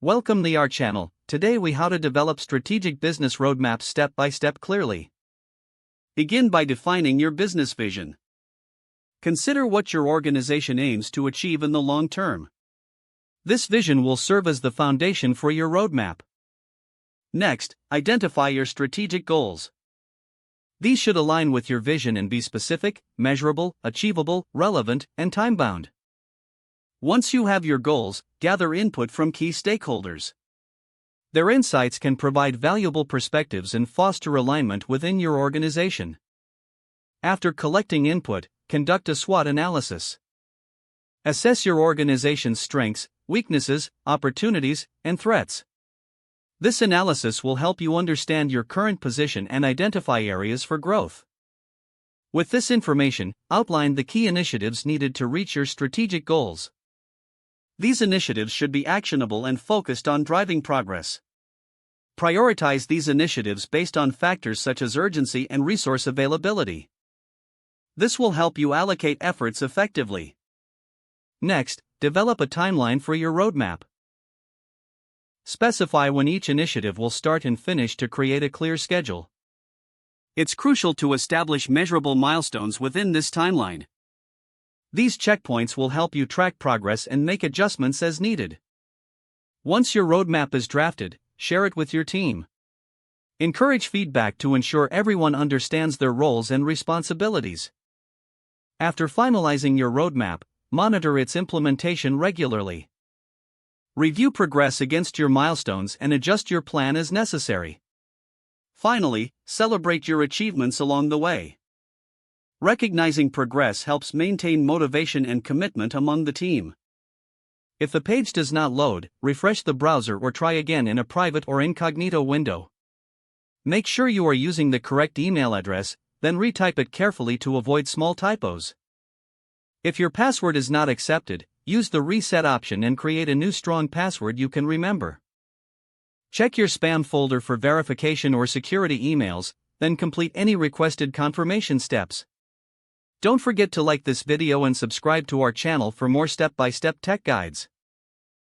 Welcome to our channel. Today we how to develop strategic business roadmaps step by step clearly. Begin by defining your business vision. Consider what your organization aims to achieve in the long term. This vision will serve as the foundation for your roadmap. Next, identify your strategic goals. These should align with your vision and be specific, measurable, achievable, relevant, and time-bound. Once you have your goals, gather input from key stakeholders. Their insights can provide valuable perspectives and foster alignment within your organization. After collecting input, conduct a SWOT analysis. Assess your organization's strengths, weaknesses, opportunities, and threats. This analysis will help you understand your current position and identify areas for growth. With this information, outline the key initiatives needed to reach your strategic goals. These initiatives should be actionable and focused on driving progress. Prioritize these initiatives based on factors such as urgency and resource availability. This will help you allocate efforts effectively. Next, develop a timeline for your roadmap. Specify when each initiative will start and finish to create a clear schedule. It's crucial to establish measurable milestones within this timeline. These checkpoints will help you track progress and make adjustments as needed. Once your roadmap is drafted, share it with your team. Encourage feedback to ensure everyone understands their roles and responsibilities. After finalizing your roadmap, monitor its implementation regularly. Review progress against your milestones and adjust your plan as necessary. Finally, celebrate your achievements along the way. Recognizing progress helps maintain motivation and commitment among the team. If the page does not load, refresh the browser or try again in a private or incognito window. Make sure you are using the correct email address, then retype it carefully to avoid small typos. If your password is not accepted, use the reset option and create a new strong password you can remember. Check your spam folder for verification or security emails, then complete any requested confirmation steps. Don't forget to like this video and subscribe to our channel for more step-by-step tech guides.